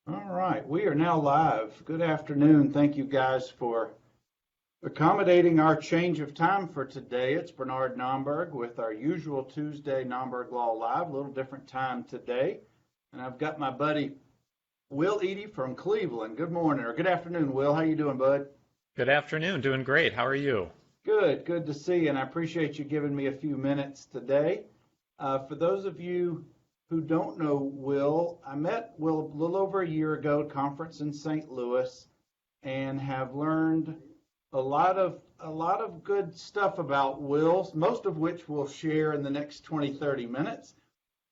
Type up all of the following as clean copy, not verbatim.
All right, we are now live. Good afternoon. Thank you guys for accommodating our change of time for today. It's Bernard Nomberg with our usual Tuesday Nomberg Law Live, a little different time today. And I've got my buddy Will Eadie from Cleveland. Good morning or good afternoon, Will. How you doing, bud? Good afternoon. Doing great. How are you? Good to see you, and I appreciate you giving me a few minutes today. For those of you who don't know Will, I met Will a little over a year ago at a conference in St. Louis and have learned a lot of good stuff about Will, most of which we'll share in the next 20, 30 minutes.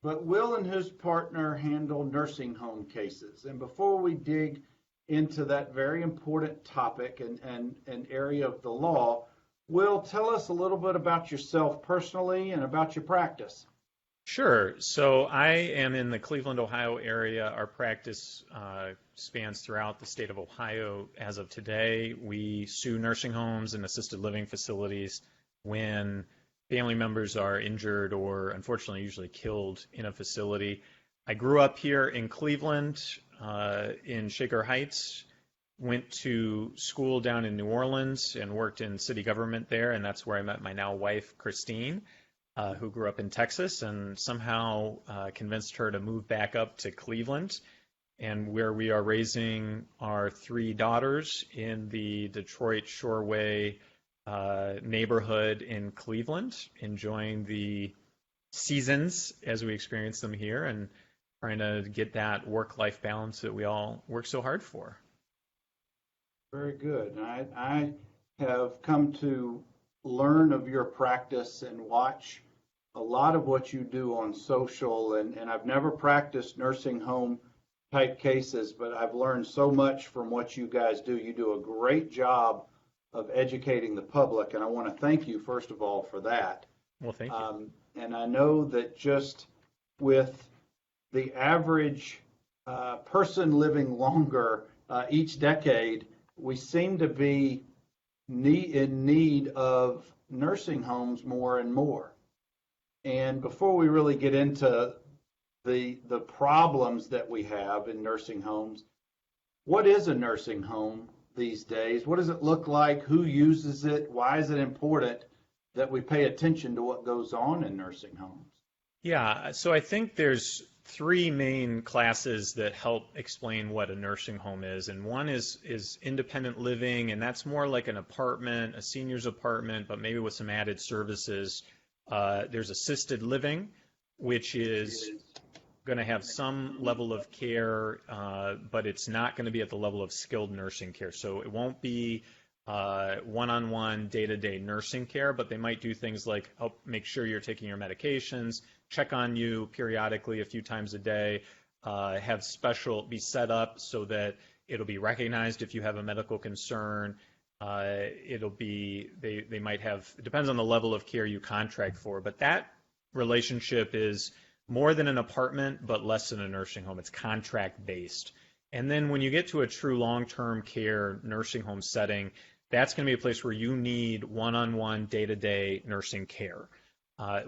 But Will and his partner handle nursing home cases. And before we dig into that very important topic and area of the law, Will, tell us a little bit about yourself personally and about your practice. Sure. So I am in the Cleveland, Ohio area. Our practice spans throughout the state of Ohio. As of today, we sue nursing homes and assisted living facilities when family members are injured or unfortunately usually killed in a facility. I grew up here in Cleveland, in Shaker Heights, went to school down in New Orleans and worked in city government there, and that's where I met my now wife, Christine, who grew up in Texas, and somehow convinced her to move back up to Cleveland, and where we are raising our three daughters in the Detroit Shoreway neighborhood in Cleveland, enjoying the seasons as we experience them here and trying to get that work-life balance that we all work so hard for. Very good. I have come to learn of your practice and watch a lot of what you do on social, and I've never practiced nursing home type cases, but I've learned so much from what you guys do. You do a great job of educating the public, and I want to thank you, first of all, for that. Well, thank you. And I know that just with the average person living longer each decade, we seem to be in need of nursing homes more and more. And before we really get into the problems that we have in nursing homes, what is a nursing home these days? What does it look like? Who uses it? Why is it important that we pay attention to what goes on in nursing homes? Yeah, so I think there's three main classes that help explain what a nursing home is. And one is independent living, and that's more like an apartment, a senior's apartment, but maybe with some added services. There's assisted living, which is going to have some level of care, but it's not going to be at the level of skilled nursing care. So it won't be one-on-one, day-to-day nursing care, but they might do things like help make sure you're taking your medications, check on you periodically a few times a day, be set up so that it'll be recognized if you have a medical concern. They might have, it depends on the level of care you contract for, but that relationship is more than an apartment, but less than a nursing home. It's contract based. And then when you get to a true long-term care nursing home setting, that's going to be a place where you need one-on-one, day-to-day nursing care,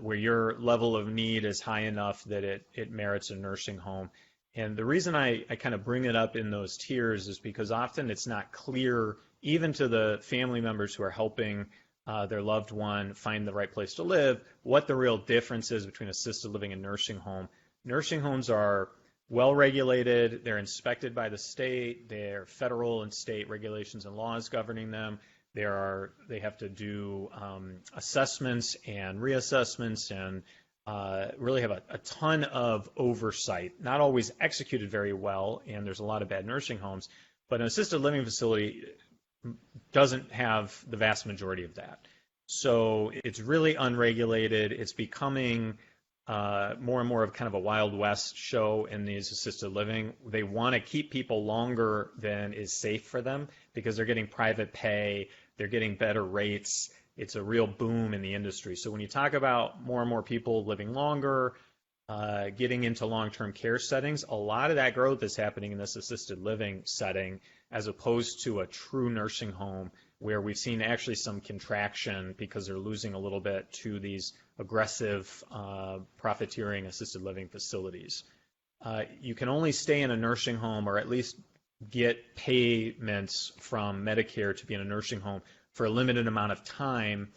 where your level of need is high enough that it merits a nursing home. And the reason I kind of bring it up in those tiers is because often it's not clear, even to the family members who are helping their loved one find the right place to live, what the real difference is between assisted living and nursing home. Nursing homes are well regulated, they're inspected by the state, there are federal and state regulations and laws governing them. They have to do assessments and reassessments and really have a ton of oversight, not always executed very well, and there's a lot of bad nursing homes, but an assisted living facility doesn't have the vast majority of that. So it's really unregulated. It's becoming more and more of kind of a Wild West show in these assisted living. They want to keep people longer than is safe for them because they're getting private pay, they're getting better rates. It's a real boom in the industry. So when you talk about more and more people living longer, getting into long-term care settings, a lot of that growth is happening in this assisted living setting as opposed to a true nursing home where we've seen actually some contraction because they're losing a little bit to these aggressive profiteering assisted living facilities. you can only stay in a nursing home or at least get payments from Medicare to be in a nursing home for a limited amount of time.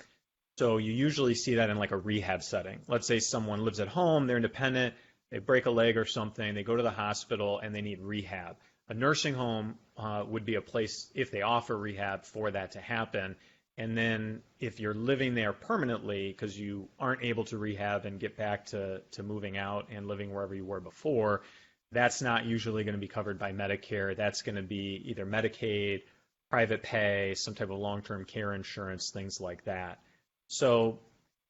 So you usually see that in like a rehab setting. Let's say someone lives at home, they're independent, they break a leg or something, they go to the hospital and they need rehab. A nursing home would be a place, if they offer rehab, for that to happen. And then if you're living there permanently because you aren't able to rehab and get back to moving out and living wherever you were before, that's not usually going to be covered by Medicare. That's going to be either Medicaid, private pay, some type of long-term care insurance, things like that. So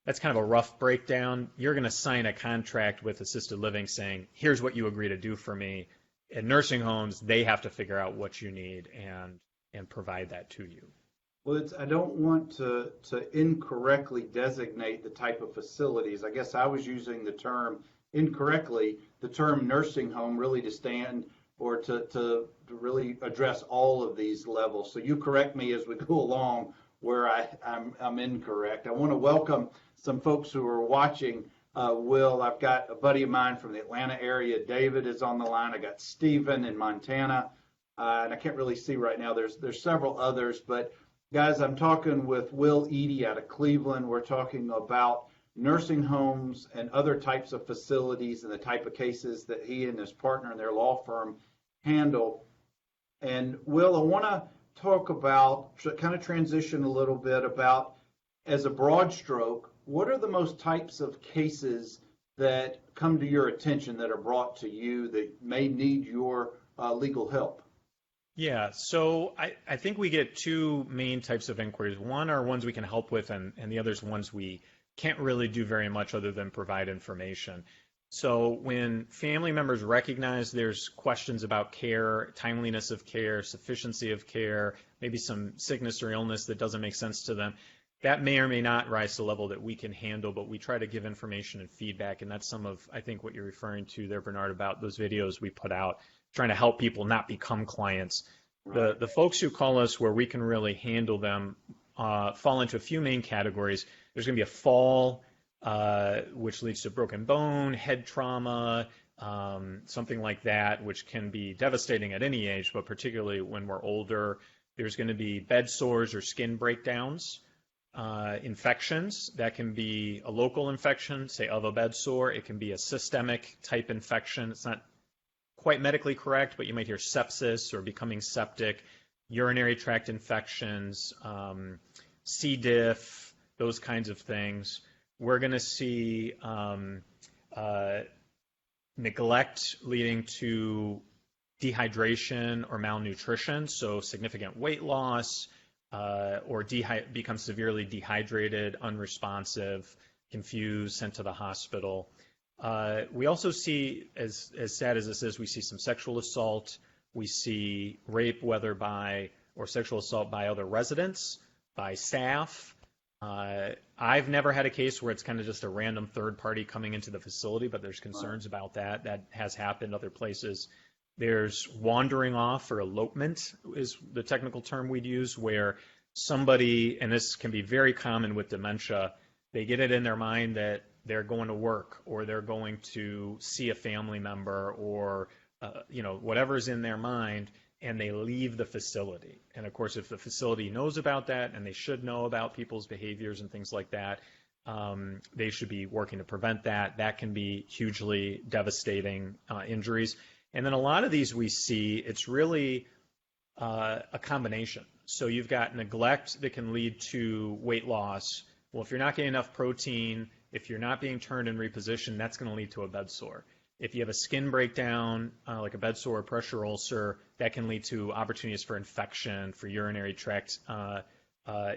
that's kind of a rough breakdown. You're going to sign a contract with assisted living saying, here's what you agree to do for me. In nursing homes, they have to figure out what you need and provide that to you. Well, I don't want to incorrectly designate the type of facilities. I guess I was using the term incorrectly, the term nursing home really to stand or to really address all of these levels. So you correct me as we go along where I'm incorrect. I want to welcome some folks who are watching. Will, I've got a buddy of mine from the Atlanta area. David is on the line. I got Stephen in Montana, and I can't really see right now. There's several others, but guys, I'm talking with Will Eadie out of Cleveland. We're talking about nursing homes and other types of facilities and the type of cases that he and his partner and their law firm handle. And Will, I want to talk about, kind of transition a little bit about, as a broad stroke, what are the most types of cases that come to your attention that are brought to you that may need your legal help? Yeah, so I think we get two main types of inquiries. One are ones we can help with, and the other is ones we can't really do very much other than provide information. So when family members recognize there's questions about care, timeliness of care, sufficiency of care, maybe some sickness or illness that doesn't make sense to them, that may or may not rise to the level that we can handle, but we try to give information and feedback, and that's some of, I think, what you're referring to there, Bernard, about those videos we put out, trying to help people not become clients. Right. The folks who call us where we can really handle them fall into a few main categories. There's going to be a fall, which leads to broken bone, head trauma, something like that, which can be devastating at any age, but particularly when we're older. There's going to be bed sores or skin breakdowns. Infections, that can be a local infection, say of a bed sore. It can be a systemic type infection. It's not quite medically correct, but you might hear sepsis or becoming septic, urinary tract infections, C. diff, those kinds of things. We're going to see neglect leading to dehydration or malnutrition, so significant weight loss, or become severely dehydrated, unresponsive, confused, sent to the hospital. We also see, as sad as this is, we see some sexual assault. We see rape, whether by or sexual assault by other residents, by staff. I've never had a case where it's kind of just a random third party coming into the facility, but there's concerns about that. That has happened other places. There's wandering off, or elopement is the technical term we'd use, where somebody, and this can be very common with dementia, they get it in their mind that they're going to work or they're going to see a family member or whatever's in their mind, and they leave the facility. And of course, if the facility knows about that, and they should know about people's behaviors and things like that, they should be working to prevent that. That can be hugely devastating injuries. And then a lot of these we see, it's really a combination. So you've got neglect that can lead to weight loss. Well, if you're not getting enough protein, if you're not being turned and repositioned, that's going to lead to a bed sore. If you have a skin breakdown, like a bed sore or pressure ulcer, that can lead to opportunities for infection, for urinary tract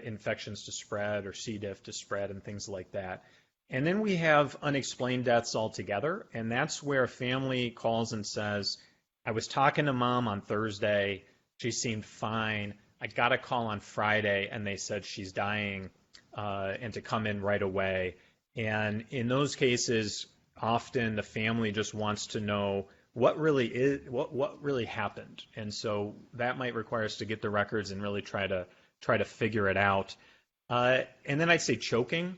infections to spread, or C. diff to spread, and things like that. And then we have unexplained deaths altogether, and that's where a family calls and says, I was talking to mom on Thursday, she seemed fine, I got a call on Friday, and they said she's dying, and to come in right away. And in those cases, often the family just wants to know what really happened. And so that might require us to get the records and really try to figure it out. And then I'd say choking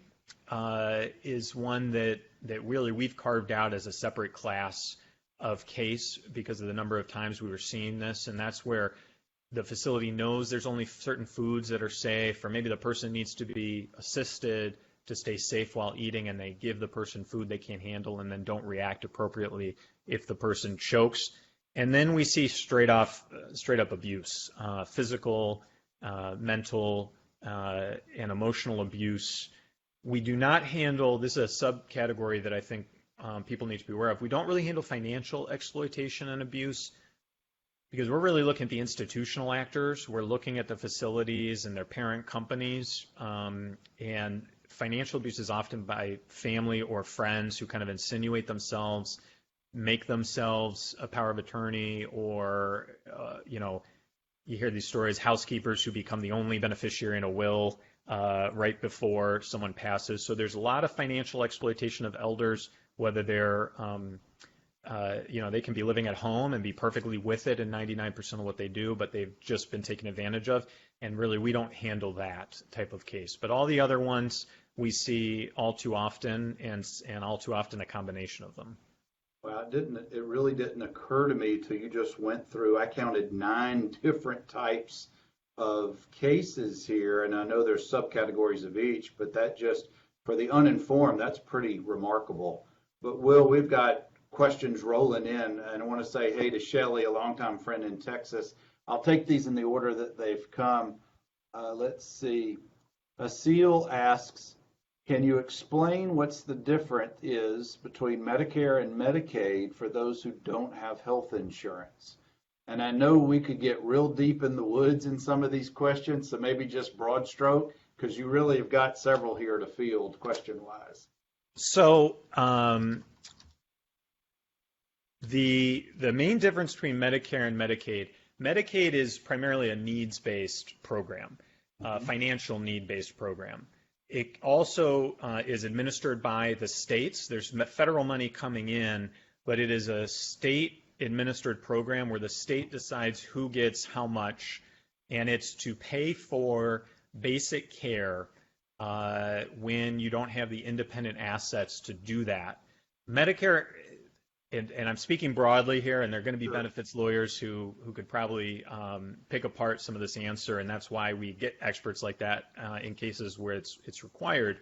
is one that really we've carved out as a separate class. of case because of the number of times we were seeing this, and that's where the facility knows there's only certain foods that are safe, or maybe the person needs to be assisted to stay safe while eating, and they give the person food they can't handle and then don't react appropriately if the person chokes. And then we see straight up abuse, physical, mental, and emotional abuse. We do not handle, this is a subcategory that I think people need to be aware of. We don't really handle financial exploitation and abuse because we're really looking at the institutional actors. We're looking at the facilities and their parent companies, and financial abuse is often by family or friends who kind of insinuate themselves, make themselves a power of attorney, or, you hear these stories, housekeepers who become the only beneficiary in a will right before someone passes. So there's a lot of financial exploitation of elders, whether they're, they can be living at home and be perfectly with it in 99% of what they do, but they've just been taken advantage of. And really, we don't handle that type of case. But all the other ones we see all too often, and all too often a combination of them. Well, it really didn't occur to me till you just went through. I counted 9 different types of cases here, and I know there's subcategories of each, but that just, for the uninformed, that's pretty remarkable. But Will, we've got questions rolling in, and I want to say hey to Shelley, a longtime friend in Texas. I'll take these in the order that they've come. Let's see. Asil asks, can you explain what's the difference is between Medicare and Medicaid for those who don't have health insurance? And I know we could get real deep in the woods in some of these questions, so maybe just broad stroke, because you really have got several here to field question-wise. So the main difference between Medicare and Medicaid is primarily a needs-based program, financial need-based program. It also is administered by the states. There's federal money coming in, but it is a state-administered program where the state decides who gets how much, and it's to pay for basic care when you don't have the independent assets to do that. Medicare, and I'm speaking broadly here, and there are going to be benefits lawyers who could probably pick apart some of this answer, and that's why we get experts like that in cases where it's required.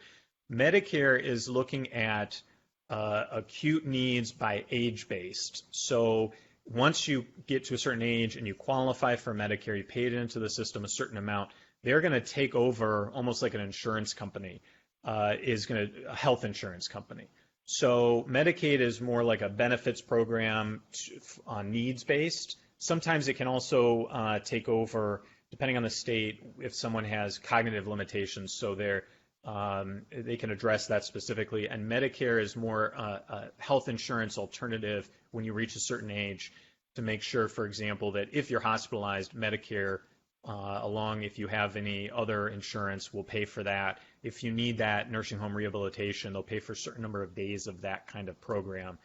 Medicare is looking at acute needs by age-based. So once you get to a certain age and you qualify for Medicare, you paid into the system a certain amount, they're going to take over almost like an insurance company, a health insurance company. So Medicaid is more like a benefits program on needs-based. Sometimes it can also take over, depending on the state, if someone has cognitive limitations, so they can address that specifically. And Medicare is more a health insurance alternative when you reach a certain age to make sure, for example, that if you're hospitalized, Medicare, if you have any other insurance, will pay for that. If you need that nursing home rehabilitation, they'll pay for a certain number of days of that kind of program.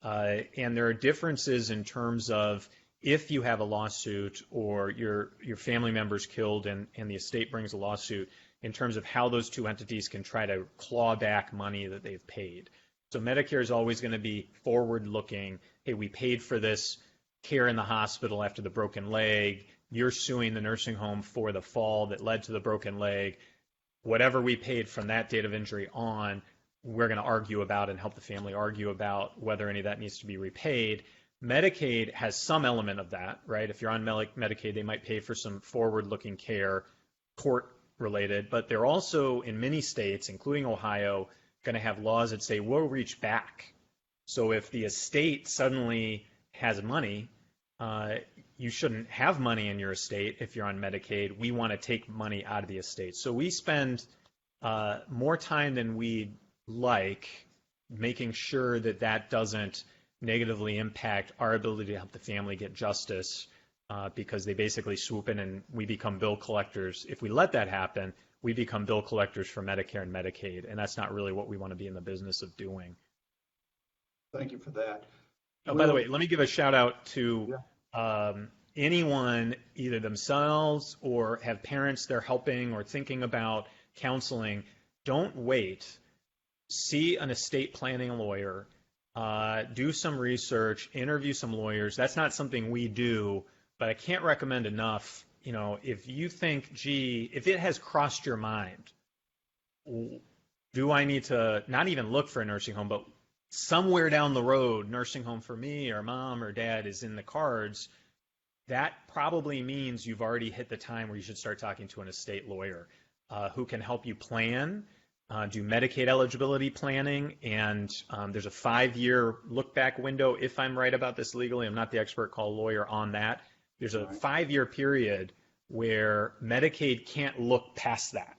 And there are differences in terms of if you have a lawsuit or your family member's killed and the estate brings a lawsuit, in terms of how those two entities can try to claw back money that they've paid. So Medicare is always going to be forward-looking. Hey, we paid for this care in the hospital after the broken leg. You're suing the nursing home for the fall that led to the broken leg. Whatever we paid from that date of injury on, we're going to argue about and help the family argue about whether any of that needs to be repaid. Medicaid has some element of that, right? If you're on Medicaid, they might pay for some forward-looking care, court-related, but they're also, in many states, including Ohio, going to have laws that say we'll reach back. So if the estate suddenly has money, you shouldn't have money in your estate if you're on Medicaid. We want to take money out of the estate. So we spend more time than we'd like making sure that that doesn't negatively impact our ability to help the family get justice because they basically swoop in and we become bill collectors. If we let that happen, we become bill collectors for Medicare and Medicaid, and that's not really what we want to be in the business of doing. Thank you for that. Oh, by the way, let me give a shout out to anyone, either themselves or have parents they're helping or thinking about counseling. Don't wait. See an estate planning lawyer. do some research, interview some lawyers. That's not something we do, but I can't recommend enough. If you think, gee, if it has crossed your mind, do I need to not even look for a nursing home, but somewhere down the road, nursing home for me or mom or dad is in the cards, that probably means you've already hit the time where you should start talking to an estate lawyer who can help you plan, do Medicaid eligibility planning, and there's a 5-year look-back window. If I'm right about this legally, I'm not the expert, call a lawyer on that. There's a 5-year period where Medicaid can't look past that.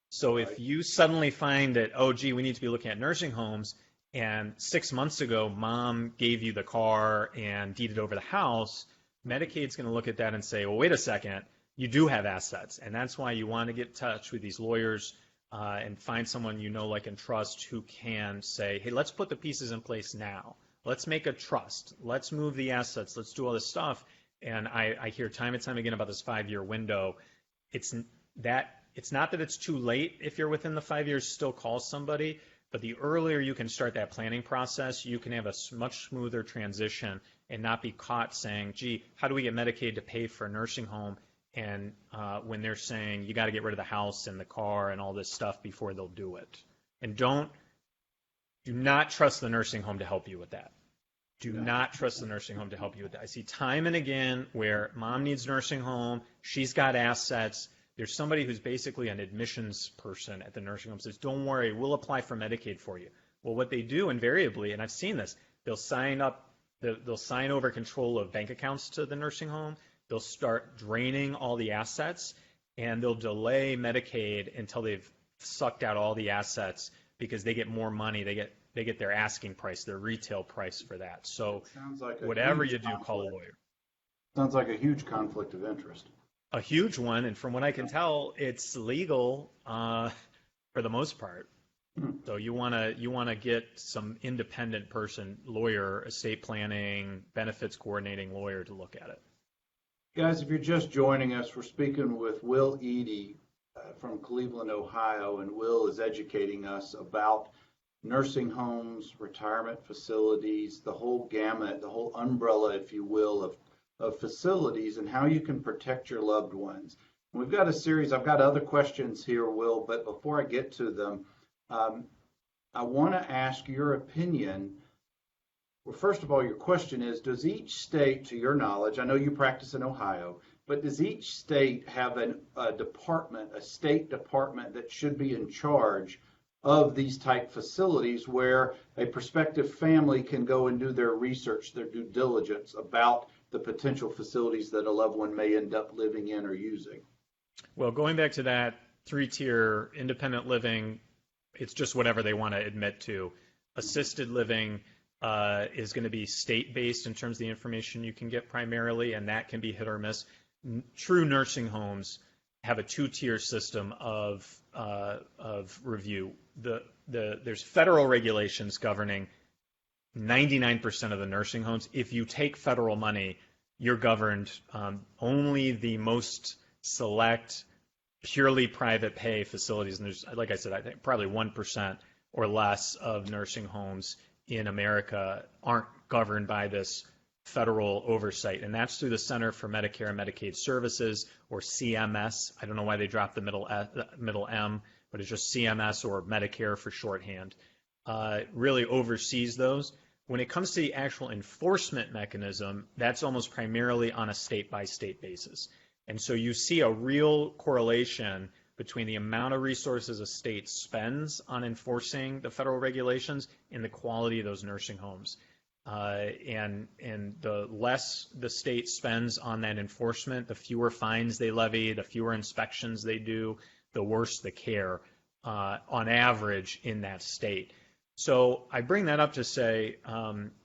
So if you suddenly find that, oh, gee, we need to be looking at nursing homes, and 6 months ago, mom gave you the car and deeded over the house, Medicaid's going to look at that and say, well, wait a second, you do have assets. And that's why you want to get in touch with these lawyers and find someone you know, like, and trust who can say, hey, let's put the pieces in place now. Let's make a trust. Let's move the assets. Let's do all this stuff. And I hear time and time again about this 5-year window. It's not that it's too late if you're within the 5 years, still call somebody. But the earlier you can start that planning process, you can have a much smoother transition and not be caught saying, gee, how do we get Medicaid to pay for a nursing home? And when they're saying you got to get rid of the house and the car and all this stuff before they'll do it. And do not trust the nursing home to help you with that. Do not trust the nursing home to help you with that. I see time and again where mom needs nursing home, she's got assets. There's somebody who's basically an admissions person at the nursing home says, don't worry, we'll apply for Medicaid for you. Well, what they do invariably, and I've seen this, they'll sign over control of bank accounts to the nursing home. They'll start draining all the assets, and they'll delay Medicaid until they've sucked out all the assets because they get more money. They get their asking price, their retail price for that. So whatever you do, call a lawyer. Sounds like a huge conflict of interest. A huge one, and from what I can tell, it's legal for the most part. So you want to get some independent person, lawyer, estate planning, benefits coordinating lawyer to look at it. Guys, if you're just joining us, we're speaking with Will Eadie from Cleveland, Ohio, and Will is educating us about nursing homes, retirement facilities, the whole gamut, the whole umbrella, if you will, of facilities and how you can protect your loved ones. And we've got a series. I've got other questions here, Will, but before I get to them, I want to ask your opinion. Well, first of all, your question is, does each state, to your knowledge, I know you practice in Ohio, but does each state have a state department that should be in charge of these type facilities where a prospective family can go and do their research, their due diligence about the potential facilities that a loved one may end up living in or using? Well, going back to that 3-tier independent living, it's just whatever they want to admit to. Assisted living is going to be state-based in terms of the information you can get primarily, and that can be hit or miss. True nursing homes have a 2-tier system of review. There's federal regulations governing 99% of the nursing homes. If you take federal money, you're governed. Only the most select, purely private pay facilities, and there's, like I said, I think probably 1% or less of nursing homes in America aren't governed by this federal oversight, and that's through the Center for Medicare and Medicaid Services, or CMS. I don't know why they dropped the middle M, but it's just CMS, or Medicare for shorthand. Really oversees those. When it comes to the actual enforcement mechanism, that's almost primarily on a state-by-state basis. And so you see a real correlation between the amount of resources a state spends on enforcing the federal regulations and the quality of those nursing homes. And the less the state spends on that enforcement, the fewer fines they levy, the fewer inspections they do, the worse the care on average in that state. So I bring that up to say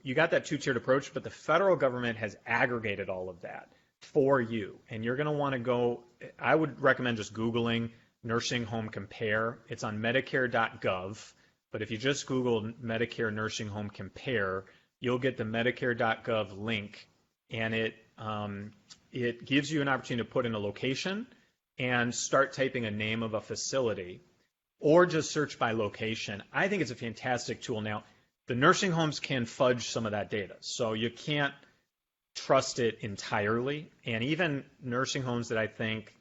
you got that 2-tiered approach, but the federal government has aggregated all of that for you. And you're going to want to go, I would recommend just Googling Nursing Home Compare. It's on Medicare.gov, but if you just Google Medicare Nursing Home Compare, you'll get the Medicare.gov link, and it gives you an opportunity to put in a location and start typing a name of a facility, or just search by location. I think it's a fantastic tool. Now, The nursing homes can fudge some of that data, so you can't trust it entirely. And even nursing homes that I think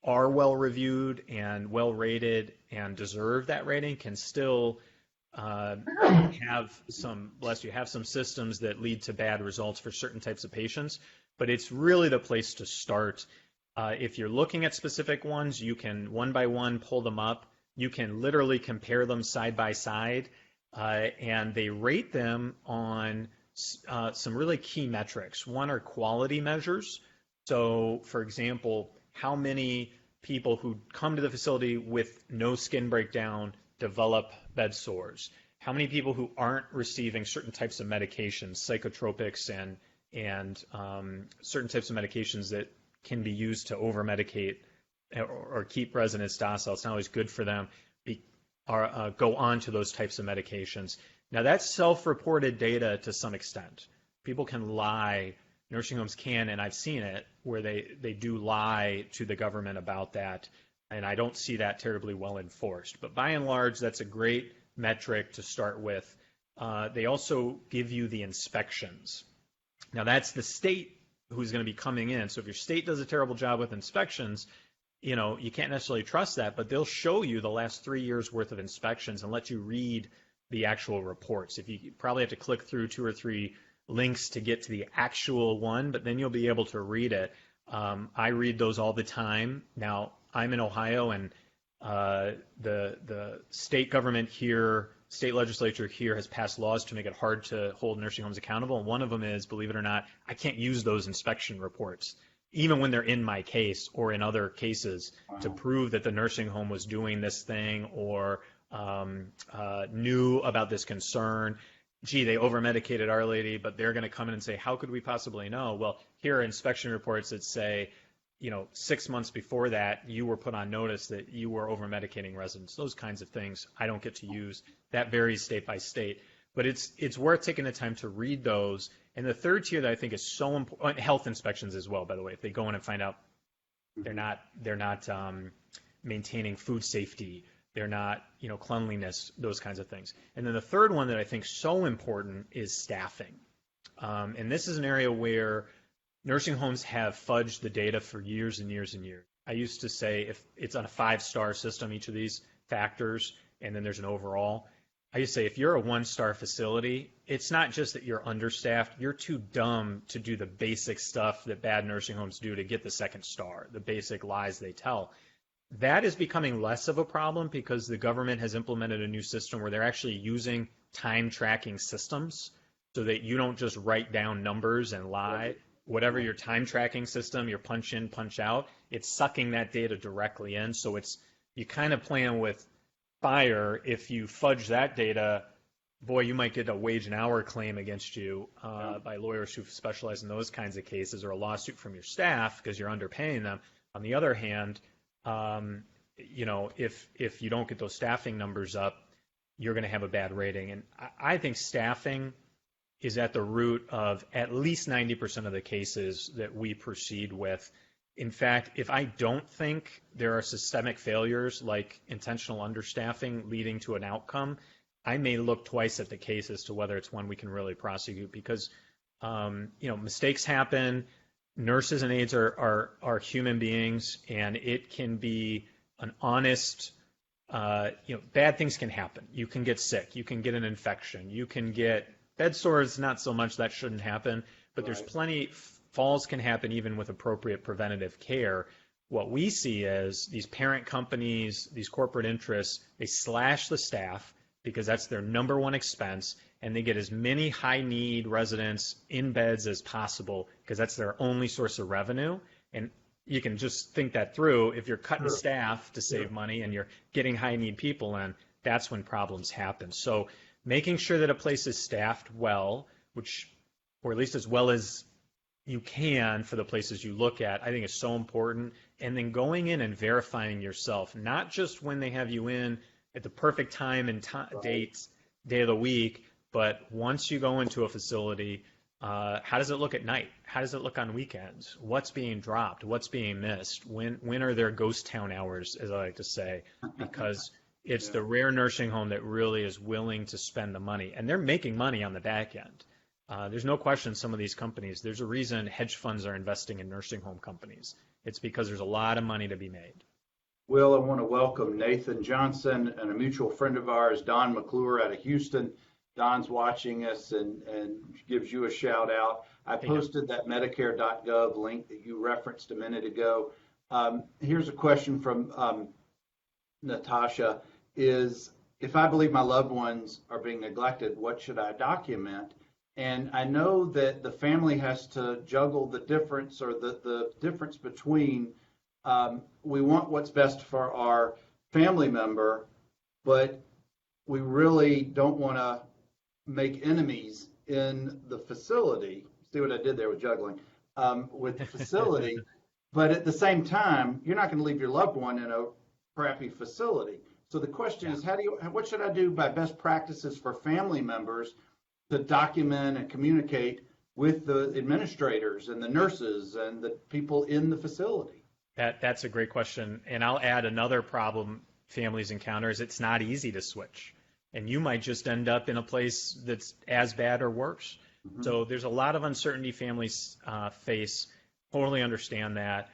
are well reviewed and well rated and deserve that rating can still have some, bless you, have some systems that lead to bad results for certain types of patients. But it's really the place to start. If you're looking at specific ones, you can one by one pull them up. You can literally compare them side by side, and they rate them on some really key metrics. One are quality measures. So, for example, how many people who come to the facility with no skin breakdown develop bed sores? How many people who aren't receiving certain types of medications, psychotropics and certain types of medications that can be used to over-medicate or keep residents docile? It's not always good for them. Go on to those types of medications. Now, that's self-reported data to some extent. People can lie. Nursing homes can, and I've seen it, where they do lie to the government about that, and I don't see that terribly well enforced. But by and large, that's a great metric to start with. They also give you the inspections. Now, that's the state who's going to be coming in. So if your state does a terrible job with inspections, you can't necessarily trust that, but they'll show you the last 3 years worth of inspections and let you read the actual reports. If you probably have to click through 2 or 3 links to get to the actual one, but then you'll be able to read it. I read those all the time. Now, I'm in Ohio, and the state government here, state legislature here has passed laws to make it hard to hold nursing homes accountable. And one of them is, believe it or not, I can't use those inspection reports, even when they're in my case or in other cases, to prove that the nursing home was doing this thing or knew about this concern. Gee, they over-medicated Our Lady, but they're going to come in and say, how could we possibly know? Well, here are inspection reports that say, 6 months before that, you were put on notice that you were over-medicating residents. Those kinds of things I don't get to use. That varies state by state. But it's worth taking the time to read those. And the third tier that I think is so important, health inspections as well, by the way, if they go in and find out they're not maintaining food safety, they're not, cleanliness, those kinds of things. And then the third one that I think is so important is staffing. And this is an area where nursing homes have fudged the data for years and years and years. I used to say if it's on a 5-star system, each of these factors, and then there's an overall, I used to say if you're a 1-star facility, it's not just that you're understaffed, you're too dumb to do the basic stuff that bad nursing homes do to get the 2nd star, the basic lies they tell. That is becoming less of a problem because the government has implemented a new system where they're actually using time tracking systems so that you don't just write down numbers and lie. Whatever your time tracking system, your punch in, punch out, it's sucking that data directly in. So you kind of playing with fire. If you fudge that data, boy, you might get a wage and hour claim against you by lawyers who specialize in those kinds of cases, or a lawsuit from your staff because you're underpaying them. On the other hand, if you don't get those staffing numbers up, you're going to have a bad rating. And I think staffing is at the root of at least 90% of the cases that we proceed with. In fact, if I don't think there are systemic failures like intentional understaffing leading to an outcome, I may look twice at the case as to whether it's one we can really prosecute because, mistakes happen. Nurses and aides are human beings, and it can be an honest, bad things can happen. You can get sick. You can get an infection. You can get bed sores, not so much, that shouldn't happen, but there's plenty, falls can happen even with appropriate preventative care. What we see is these parent companies, these corporate interests, they slash the staff because that's their number one expense, and they get as many high-need residents in beds as possible because that's their only source of revenue. And you can just think that through. If you're cutting staff to save money and you're getting high-need people in, that's when problems happen. So making sure that a place is staffed well, or at least as well as you can for the places you look at, I think is so important. And then going in and verifying yourself, not just when they have you in at the perfect time and day of the week, but once you go into a facility, how does it look at night? How does it look on weekends? What's being dropped? What's being missed? When are there ghost town hours, as I like to say? Because It's Yeah. the rare nursing home that really is willing to spend the money, and they're making money on the back end. There's no question some of these companies, there's a reason hedge funds are investing in nursing home companies. It's because there's a lot of money to be made. Will, I want to welcome Nathan Johnson and a mutual friend of ours, Don McClure out of Houston. Don's watching us and gives you a shout out. I posted that Medicare.gov link that you referenced a minute ago. Here's a question from Natasha is, if I believe my loved ones are being neglected, what should I document? And I know that the family has to juggle the difference or the difference between we want what's best for our family member, but we really don't want to make enemies in the facility. See what I did there with juggling? With the facility. But at the same time, you're not going to leave your loved one in a crappy facility. So the question is, what should I do by best practices for family members to document and communicate with the administrators and the nurses and the people in the facility? That's a great question. And I'll add another problem families encounter is it's not easy to switch. And you might just end up in a place that's as bad or worse. Mm-hmm. So there's a lot of uncertainty families face. Totally understand that.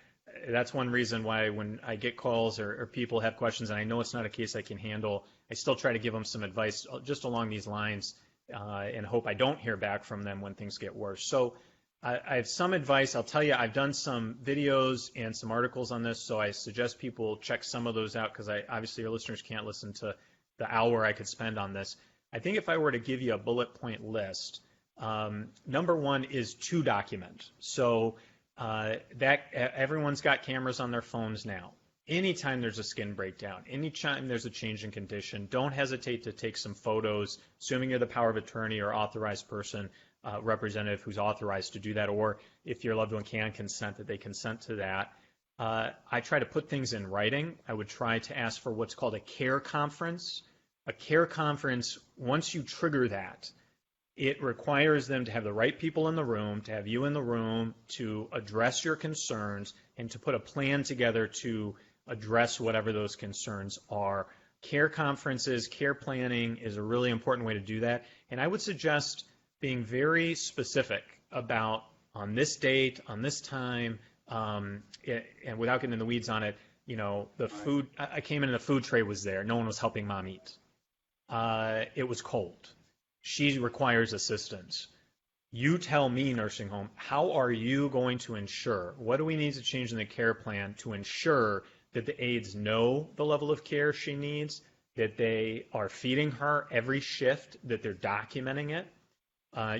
That's one reason why when I get calls or people have questions and I know it's not a case I can handle, I still try to give them some advice just along these lines and hope I don't hear back from them when things get worse. So I have some advice. I'll tell you, I've done some videos and some articles on this, so I suggest people check some of those out because obviously your listeners can't listen to the hour I could spend on this. I think if I were to give you a bullet point list, number one is to document. So that everyone's got cameras on their phones now. Anytime there's a skin breakdown, anytime there's a change in condition, don't hesitate to take some photos, assuming you're the power of attorney or authorized person, representative who's authorized to do that, or if your loved one can consent, that they consent to that. I try to put things in writing. I would try to ask for what's called a care conference. A care conference, once you trigger that, it requires them to have the right people in the room, to have you in the room, to address your concerns, and to put a plan together to address whatever those concerns are. Care conferences, care planning is a really important way to do that. And I would suggest being very specific about on this date, on this time, and without getting in the weeds on it, the food, I came in and the food tray was there. No one was helping mom eat. It was cold. She requires assistance. You tell me, nursing home, how are you going to ensure, what do we need to change in the care plan to ensure that the aides know the level of care she needs, that they are feeding her every shift, that they're documenting it?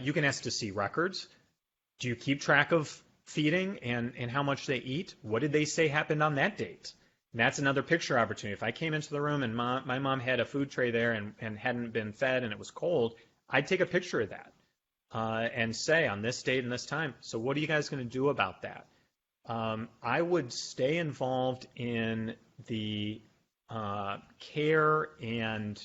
You can ask to see records. Do you keep track of feeding and how much they eat? What did they say happened on that date? And that's another picture opportunity. If I came into the room and my mom had a food tray there and hadn't been fed and it was cold, I'd take a picture of that and say on this date and this time, so what are you guys going to do about that? I would stay involved in the care and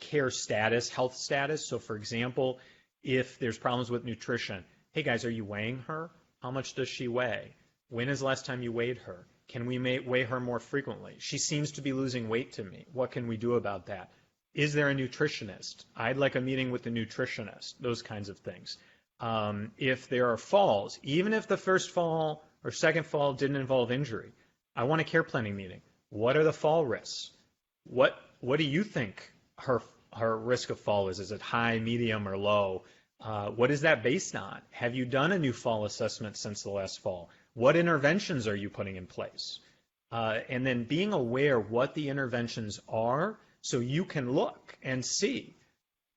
care status, health status. So, for example, if there's problems with nutrition, hey guys, are you weighing her? How much does she weigh? When is the last time you weighed her? Can we weigh her more frequently? She seems to be losing weight to me. What can we do about that? Is there a nutritionist? I'd like a meeting with the nutritionist, those kinds of things. If there are falls, even if the first fall or second fall didn't involve injury, I want a care planning meeting. What are the fall risks? What do you think her risk of fall is? Is it high, medium, or low? What is that based on? Have you done a new fall assessment since the last fall? What interventions are you putting in place? And then being aware what the interventions are so you can look and see.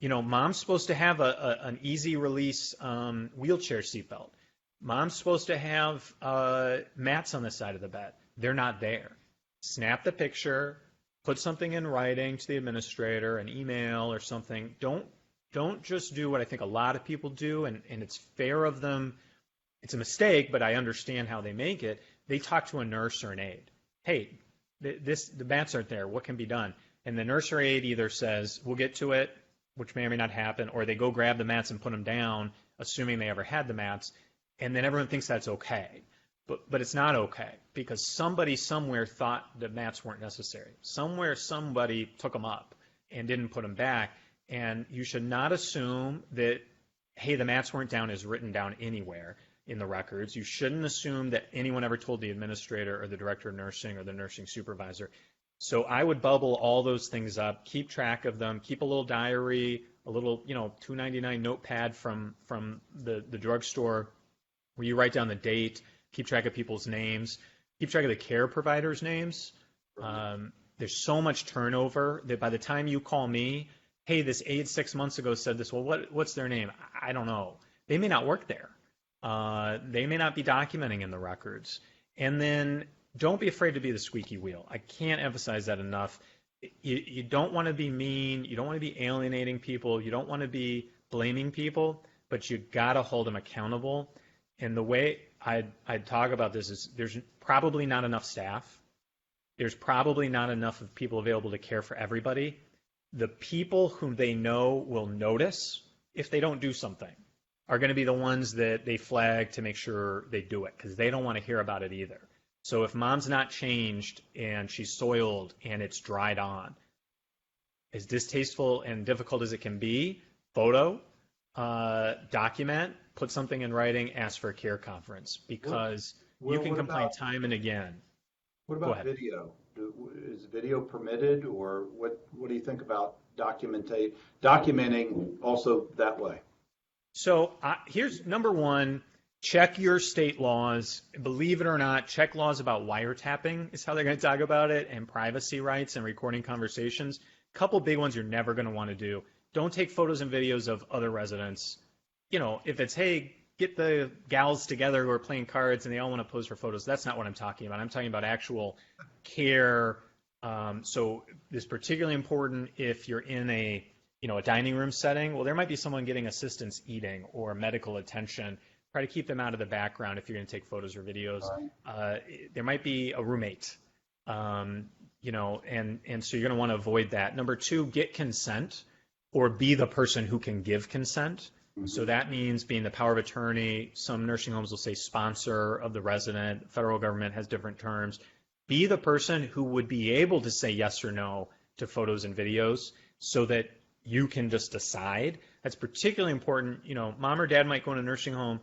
Mom's supposed to have an easy release wheelchair seatbelt. Mom's supposed to have mats on the side of the bed. They're not there. Snap the picture, put something in writing to the administrator, an email or something. Don't just do what I think a lot of people do, and it's fair of them. It's a mistake, but I understand how they make it. They talk to a nurse or an aide. Hey, the mats aren't there. What can be done? And the nurse or aide either says, we'll get to it, which may or may not happen, or they go grab the mats and put them down, assuming they ever had the mats, and then everyone thinks that's okay. But it's not okay because somebody somewhere thought that mats weren't necessary. Somewhere somebody took them up and didn't put them back. And you should not assume that, hey, the mats weren't down is written down anywhere in the records. You shouldn't assume that anyone ever told the administrator or the director of nursing or the nursing supervisor. So I would bubble all those things up, keep track of them, keep a little diary, a little, $2.99 notepad from the drugstore where you write down the date, keep track of people's names, keep track of the care providers' names. There's so much turnover that by the time you call me, hey, this aide 6 months ago said this, well, what's their name? I don't know. They may not work there. They may not be documenting in the records. And then don't be afraid to be the squeaky wheel. I can't emphasize that enough. You don't want to be mean. You don't want to be alienating people. You don't want to be blaming people, but you got to hold them accountable. And the way I'd talk about this is there's probably not enough staff. There's probably not enough of people available to care for everybody. The people whom they know will notice if they don't do something are going to be the ones that they flag to make sure they do it because they don't want to hear about it either. So if mom's not changed and she's soiled and it's dried on, as distasteful and difficult as it can be, photo, document, put something in writing, ask for a care conference because you can complain time and again. What about video? Is video permitted, or what do you think about documenting also that way? So here's number one, check your state laws. Believe it or not, check laws about wiretapping is how they're going to talk about it, and privacy rights and recording conversations. A couple big ones you're never going to want to do. Don't take photos and videos of other residents. If it's, hey, get the gals together who are playing cards and they all want to pose for photos, that's not what I'm talking about. I'm talking about actual care. So this is particularly important if you're in a dining room setting. Well, there might be someone getting assistance eating or medical attention. Try to keep them out of the background if you're going to take photos or videos. There might be a roommate, and so you're going to want to avoid that. Number two, get consent or be the person who can give consent. Mm-hmm. So that means being the power of attorney. Some nursing homes will say sponsor of the resident. The federal government has different terms. Be the person who would be able to say yes or no to photos and videos so that you can just decide. That's particularly important. Mom or dad might go in a nursing home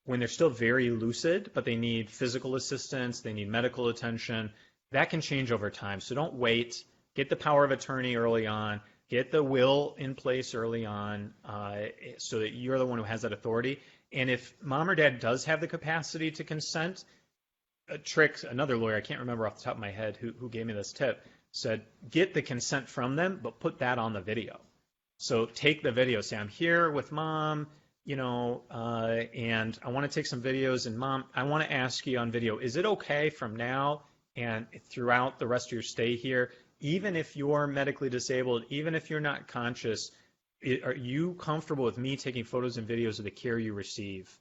when they're still very lucid, but they need physical assistance, they need medical attention. That can change over time. So don't wait. Get the power of attorney early on. Get the will in place early on so that you're the one who has that authority. And if mom or dad does have the capacity to consent, another lawyer, I can't remember off the top of my head who gave me this tip, said get the consent from them, but put that on the video. So take the video, say, I'm here with mom, and I want to take some videos. And mom, I want to ask you on video, is it okay from now and throughout the rest of your stay here, even if you're medically disabled, even if you're not conscious, are you comfortable with me taking photos and videos of the care you receive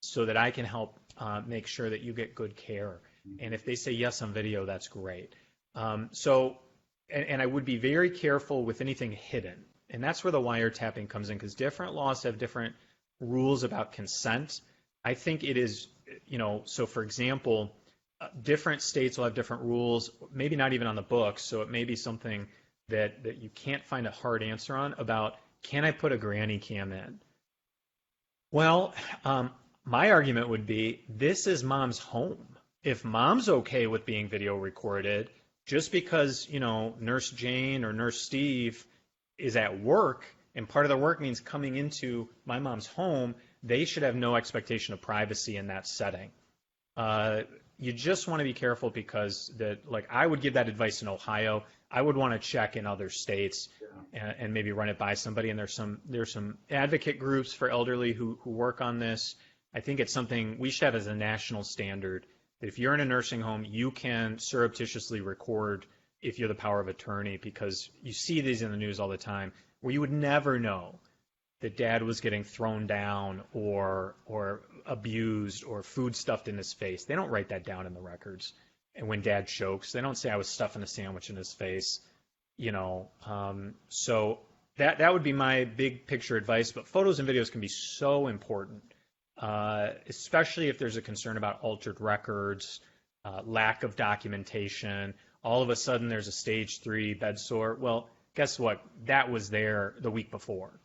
so that I can help make sure that you get good care? And if they say yes on video, that's great. And I would be very careful with anything hidden. And that's where the wiretapping comes in because different laws have different rules about consent. I think it is, so for example, different states will have different rules, maybe not even on the books. So it may be something that you can't find a hard answer on about, can I put a granny cam in? Well, my argument would be this is mom's home. If mom's okay with being video recorded, just because, Nurse Jane or Nurse Steve is at work and part of their work means coming into my mom's home, they should have no expectation of privacy in that setting. You just want to be careful because I would give that advice in Ohio. I would want to check in other states and maybe run it by somebody. And there's some advocate groups for elderly who work on this. I think it's something we should have as a national standard that if you're in a nursing home, you can surreptitiously record if you're the power of attorney, because you see these in the news all the time where you would never know that dad was getting thrown down or abused or food stuffed in his face. They don't write that down in the records. And when dad chokes, they don't say I was stuffing a sandwich in his face, So that would be my big picture advice. But photos and videos can be so important. especially if there's a concern about altered records, lack of documentation. All of a sudden there's a stage 3 bed sore. Well, guess what? That was there the week before.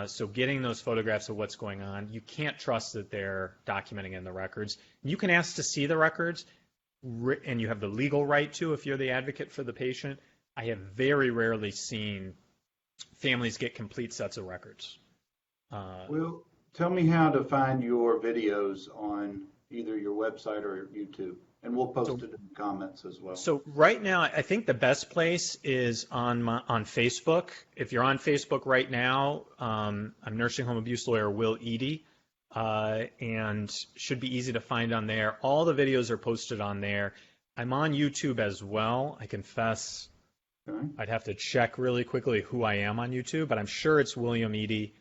So getting those photographs of what's going on, you can't trust that they're documenting in the records. You can ask to see the records, and you have the legal right to if you're the advocate for the patient. I have very rarely seen families get complete sets of records. Well, tell me how to find your videos on either your website or YouTube, and we'll post it in the comments as well. So right now, I think the best place is on Facebook. If you're on Facebook right now, I'm nursing home abuse lawyer Will Eadie, and should be easy to find on there. All the videos are posted on there. I'm on YouTube as well. I confess, Okay. I'd have to check really quickly who I am on YouTube, but I'm sure it's William Eadie,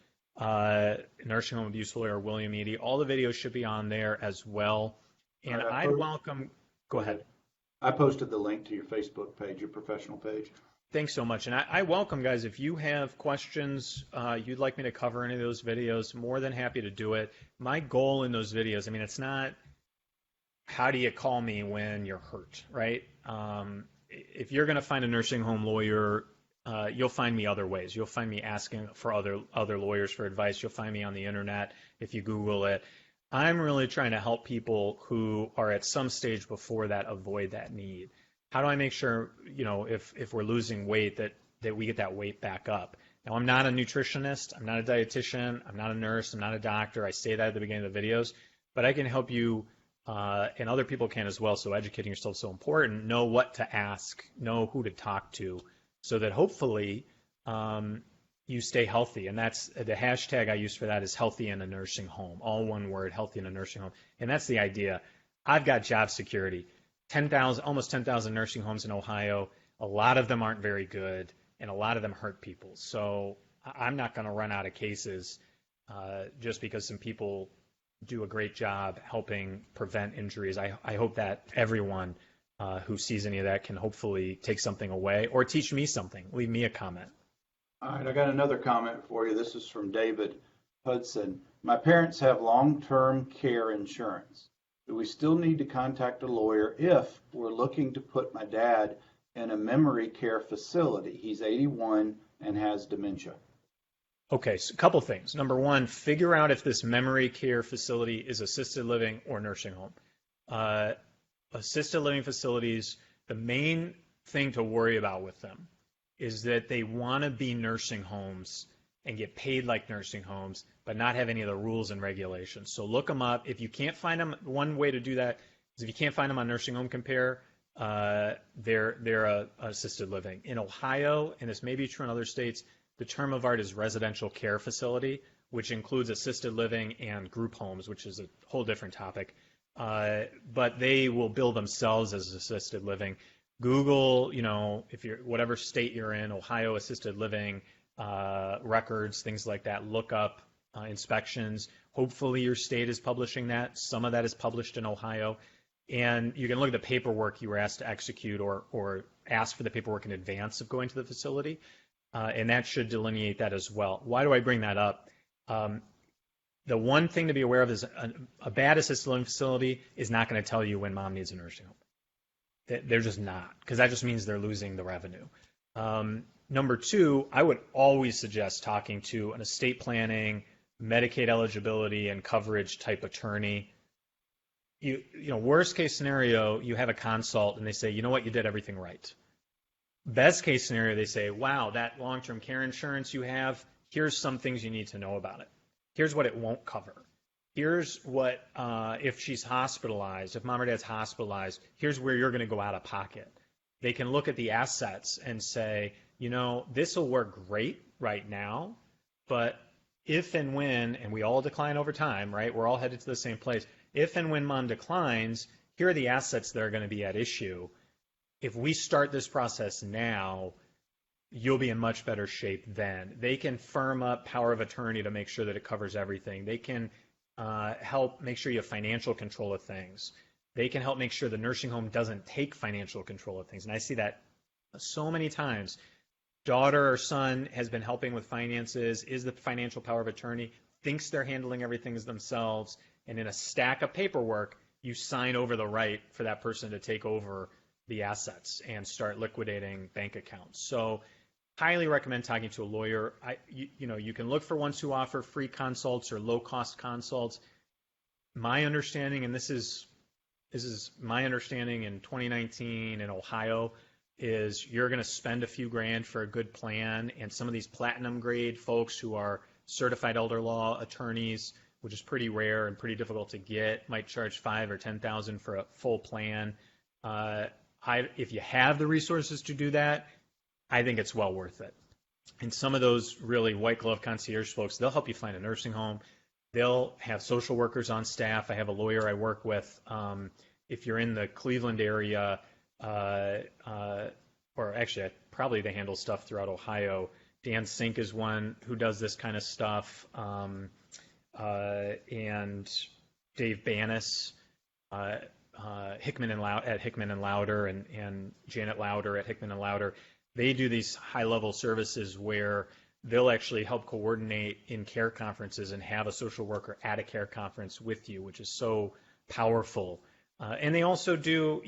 nursing home abuse lawyer William Eadie. All the videos should be on there as well. And Right, I'd welcome. Go ahead. I posted the link to your Facebook page, your professional page. Thanks so much. And I welcome, guys, if you have questions, you'd like me to cover any of those videos, more than happy to do it. My goal in those videos, I mean, it's not how do you call me when you're hurt, right? If you're going to find a nursing home lawyer, you'll find me other ways. You'll find me asking for other lawyers for advice. You'll find me on the internet if you Google it. I'm really trying to help people who are at some stage before that avoid that need. How do I make sure, if we're losing weight, that we get that weight back up? Now, I'm not a nutritionist. I'm not a dietitian. I'm not a nurse. I'm not a doctor. I say that at the beginning of the videos. But I can help you, and other people can as well. So educating yourself is so important. Know what to ask. Know who to talk to, so that hopefully you stay healthy. And that's the hashtag I use for that is healthy in a nursing home. All one word, healthy in a nursing home. And that's the idea. I've got job security. Almost 10,000 nursing homes in Ohio. A lot of them aren't very good, and a lot of them hurt people. So I'm not going to run out of cases just because some people do a great job helping prevent injuries. I hope that everyone who sees any of that can hopefully take something away or teach me something. Leave me a comment. All right, I got another comment for you. This is from David Hudson. My parents have long-term care insurance. Do we still need to contact a lawyer if we're looking to put my dad in a memory care facility? He's 81 and has dementia. Okay, so a couple things. Number one, figure out if this memory care facility is assisted living or nursing home. Assisted living facilities, the main thing to worry about with them is that they want to be nursing homes and get paid like nursing homes, but not have any of the rules and regulations. So look them up. If you can't find them, one way to do that is if you can't find them on Nursing Home Compare, they're a assisted living. In Ohio, and this may be true in other states, the term of art is residential care facility, which includes assisted living and group homes, which is a whole different topic. But they will bill themselves as assisted living. Google, if you're whatever state you're in, Ohio assisted living records, things like that. Look up inspections. Hopefully your state is publishing that. Some of that is published in Ohio. And you can look at the paperwork you were asked to execute or ask for the paperwork in advance of going to the facility. And that should delineate that as well. Why do I bring that up? The one thing to be aware of is a bad assisted living facility is not going to tell you when mom needs a nursing home. They're just not, because that just means they're losing the revenue. Number two, I would always suggest talking to an estate planning, Medicaid eligibility, and coverage type attorney. Worst case scenario, you have a consult and they say, you know what, you did everything right. Best case scenario, they say, wow, that long-term care insurance you have, here's some things you need to know about it. Here's what it won't cover. Here's what, if she's hospitalized, if mom or dad's hospitalized, here's where you're going to go out of pocket. They can look at the assets and say, this will work great right now, but if and when, and we all decline over time, right? We're all headed to the same place. If and when mom declines, here are the assets that are going to be at issue. If we start this process now, you'll be in much better shape then. They can firm up power of attorney to make sure that it covers everything. They can help make sure you have financial control of things. They can help make sure the nursing home doesn't take financial control of things. And I see that so many times. Daughter or son has been helping with finances, is the financial power of attorney, thinks they're handling everything as themselves, and in a stack of paperwork, you sign over the right for that person to take over the assets and start liquidating bank accounts. So highly recommend talking to a lawyer. You can look for ones who offer free consults or low-cost consults. My understanding, and this is my understanding in 2019 in Ohio, is you're going to spend a few grand for a good plan, and some of these platinum grade folks who are certified elder law attorneys, which is pretty rare and pretty difficult to get, might charge $5,000 or $10,000 for a full plan. If you have the resources to do that, I think it's well worth it. And some of those really white glove concierge folks, they'll help you find a nursing home. They'll have social workers on staff. I have a lawyer I work with. If you're in the Cleveland area, or actually probably they handle stuff throughout Ohio. Dan Sink is one who does this kind of stuff, and Dave Banis, Hickman and Lauder, and Janet Lauder at Hickman and Lauder. They do these high-level services where they'll actually help coordinate in care conferences and have a social worker at a care conference with you, which is so powerful. And they also do,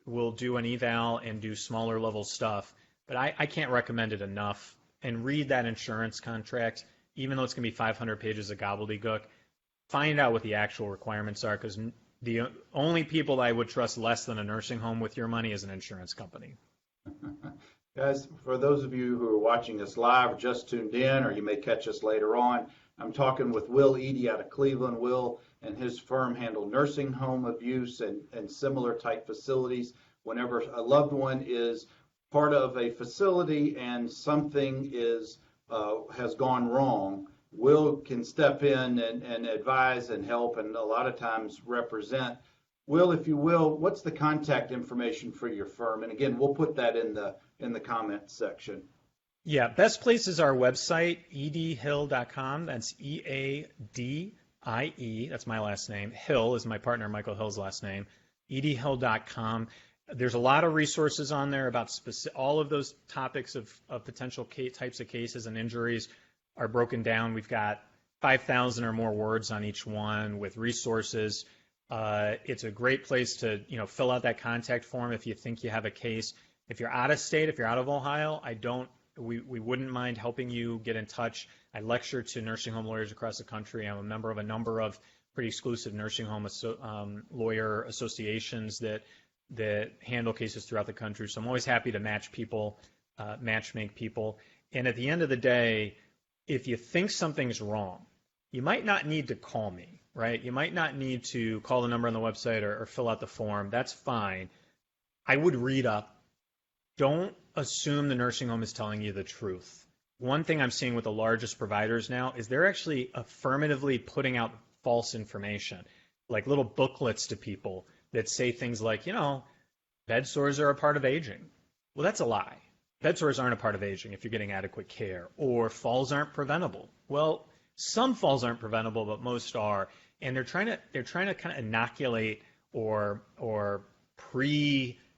will do an eval and do smaller level stuff. But I can't recommend it enough. And read that insurance contract, even though it's going to be 500 pages of gobbledygook. Find out what the actual requirements are, because the only people I would trust less than a nursing home with your money is an insurance company. Guys, for those of you who are watching us live or just tuned in, or you may catch us later on, I'm talking with Will Eadie out of Cleveland. Will and his firm handle nursing home abuse and similar type facilities. Whenever a loved one is part of a facility and something has gone wrong, Will can step in and advise and help, and a lot of times represent. Will, if you will, what's the contact information for your firm? And again, we'll put that in the comments section. Yeah, best place is our website, eadiehill.com. That's EADIE. That's my last name. Hill is my partner Michael Hill's last name. eadiehill.com. There's a lot of resources on there about all of those topics of potential types of cases and injuries are broken down. We've got 5,000 or more words on each one with resources. It's a great place to fill out that contact form if you think you have a case. If you're out of state, if you're out of Ohio, we wouldn't mind helping you get in touch. I lecture to nursing home lawyers across the country. I'm a member of a number of pretty exclusive nursing home lawyer associations that handle cases throughout the country. So I'm always happy to matchmake people. And at the end of the day, if you think something's wrong, you might not need to call me, right? You might not need to call the number on the website or fill out the form. That's fine. I would read up. Don't assume the nursing home is telling you the truth. One thing I'm seeing with the largest providers now is they're actually affirmatively putting out false information, like little booklets to people that say things like, bed sores are a part of aging. Well, that's a lie. Bed sores aren't a part of aging if you're getting adequate care, or falls aren't preventable. Well, some falls aren't preventable, but most are. And they're trying to kind of inoculate or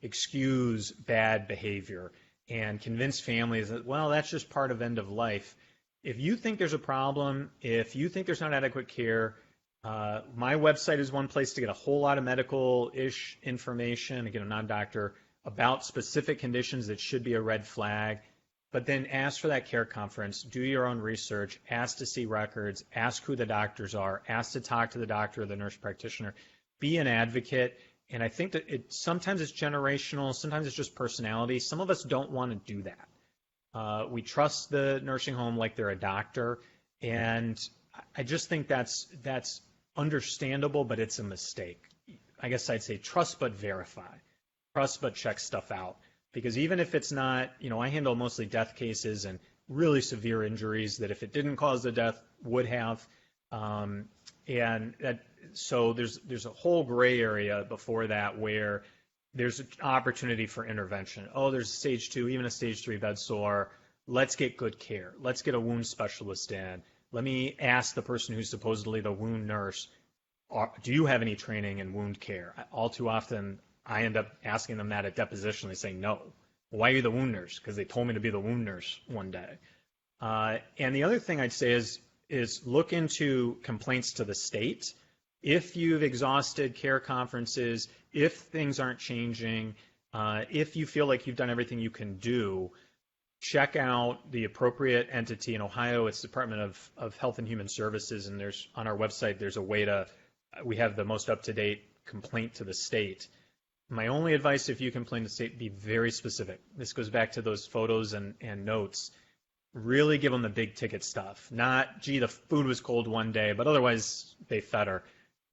excuse bad behavior and convince families that, well, that's just part of end of life. If you think there's a problem, if you think there's not adequate care, my website is one place to get a whole lot of medical-ish information. Again, I'm not a doctor, about specific conditions that should be a red flag. But then ask for that care conference, do your own research, ask to see records, ask who the doctors are, ask to talk to the doctor or the nurse practitioner, be an advocate. And I think that sometimes it's generational, sometimes it's just personality. Some of us don't want to do that. We trust the nursing home like they're a doctor, and I just think that's understandable, but it's a mistake. I guess I'd say trust but verify. Trust but check stuff out. Because even if it's not, I handle mostly death cases and really severe injuries that if it didn't cause the death would have. So there's a whole gray area before that where there's an opportunity for intervention. Oh, there's a stage 2, even a stage 3 bed sore. Let's get good care. Let's get a wound specialist in. Let me ask the person who's supposedly the wound nurse, do you have any training in wound care? All too often, I end up asking them that at deposition. They say, no. Why are you the wound nurse? Because they told me to be the wound nurse one day. And the other thing I'd say is is look into complaints to the state. If you've exhausted care conferences, if things aren't changing, if you feel like you've done everything you can do, check out the appropriate entity in Ohio. It's the Department of Health and Human Services, and there's on our website there's a way we have the most up-to-date complaint to the state. My only advice, if you complain to the state, be very specific. This goes back to those photos and notes. Really give them the big ticket stuff. Not, gee, the food was cold one day, but otherwise they fed her.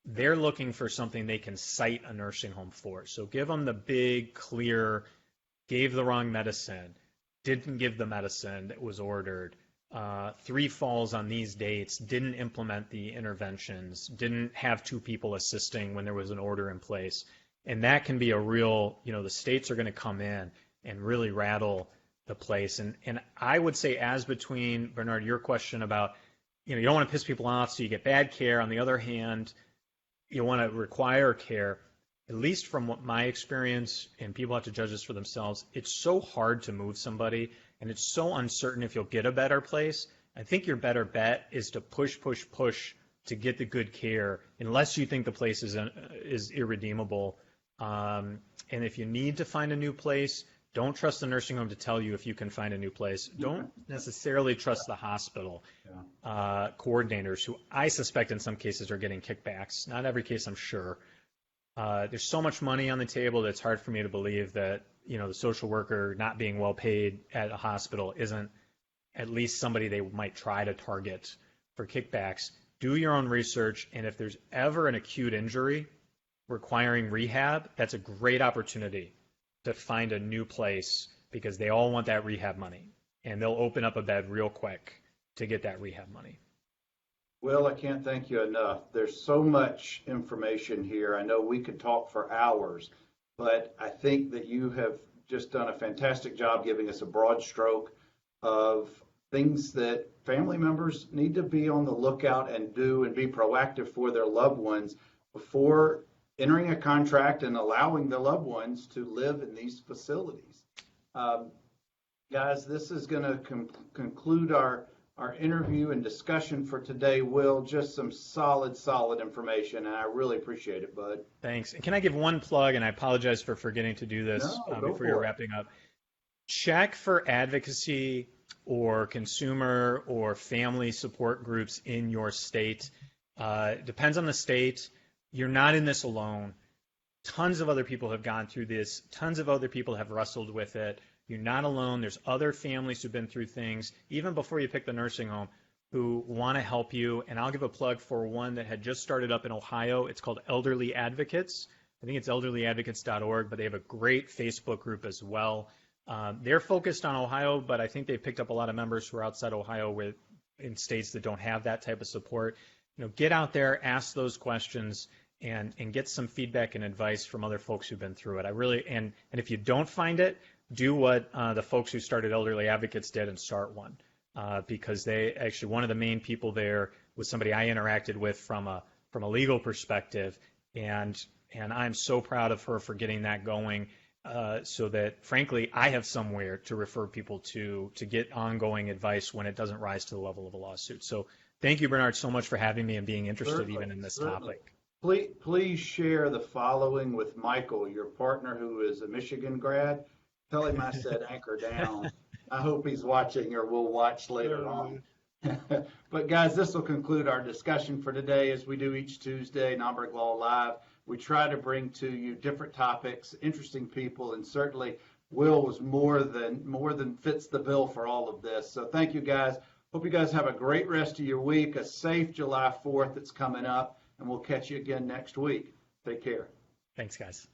They're looking for something they can cite a nursing home for. So give them the big, clear, gave the wrong medicine, didn't give the medicine that was ordered, 3 falls on these dates, didn't implement the interventions, didn't have 2 people assisting when there was an order in place. And that can be a real, the states are going to come in and really rattle the place. And I would say, as between, Bernard, your question about, you don't want to piss people off so you get bad care. On the other hand, you want to require care. At least from what my experience, and people have to judge this for themselves, it's so hard to move somebody, and it's so uncertain if you'll get a better place. I think your better bet is to push to get the good care, unless you think the place is irredeemable. And if you need to find a new place, don't trust the nursing home to tell you if you can find a new place. Don't necessarily trust the hospital coordinators, who I suspect in some cases are getting kickbacks. Not every case, I'm sure. There's so much money on the table that it's hard for me to believe that the social worker not being well paid at a hospital isn't at least somebody they might try to target for kickbacks. Do your own research, and if there's ever an acute injury requiring rehab, that's a great opportunity to find a new place, because they all want that rehab money, and they'll open up a bed real quick to get that rehab money. Will, I can't thank you enough. There's so much information here. I know we could talk for hours, but I think that you have just done a fantastic job giving us a broad stroke of things that family members need to be on the lookout and do and be proactive for their loved ones before entering a contract and allowing the loved ones to live in these facilities. Guys, this is going to conclude our interview and discussion for today. Will, just some solid information, and I really appreciate it, bud. Thanks. And can I give one plug, and I apologize for forgetting to do this before you're wrapping up. Check for advocacy or consumer or family support groups in your state. Depends on the state. You're not in this alone. Tons of other people have gone through this. Tons of other people have wrestled with it. You're not alone. There's other families who've been through things, even before you pick the nursing home, who want to help you. And I'll give a plug for one that had just started up in Ohio. It's called Elderly Advocates. I think it's elderlyadvocates.org, but they have a great Facebook group as well. They're focused on Ohio, but I think they've picked up a lot of members who are outside Ohio in states that don't have that type of support. Get out there, ask those questions, and get some feedback and advice from other folks who've been through it. And if you don't find it, do what the folks who started Elderly Advocates did and start one, because they actually, one of the main people there was somebody I interacted with from a legal perspective, and I'm so proud of her for getting that going, so that frankly I have somewhere to refer people to get ongoing advice when it doesn't rise to the level of a lawsuit. So thank you, Bernard, so much for having me and being interested even in this topic. Please share the following with Michael, your partner, who is a Michigan grad. Tell him I said anchor down. I hope he's watching, or will watch later on. But guys, this will conclude our discussion for today. As we do each Tuesday, NOMBERG Law Live, we try to bring to you different topics, interesting people, and certainly Will was more than fits the bill for all of this. So thank you, guys. Hope you guys have a great rest of your week, a safe July 4th that's coming up, and we'll catch you again next week. Take care. Thanks, guys.